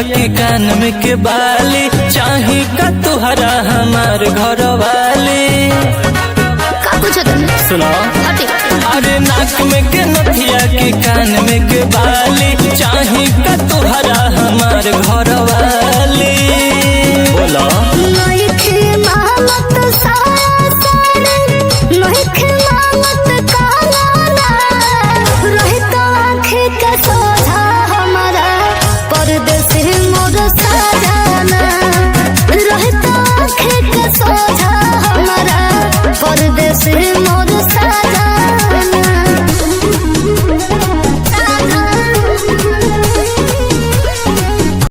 नथिया के कान में के बाली, चाही का तुहरा हमार घर वाली। का पूछो तुम? सुनो हटे। अरे नाक में के नथिया के कान में के बाली, चाही का तुहरा हमार घर वाली।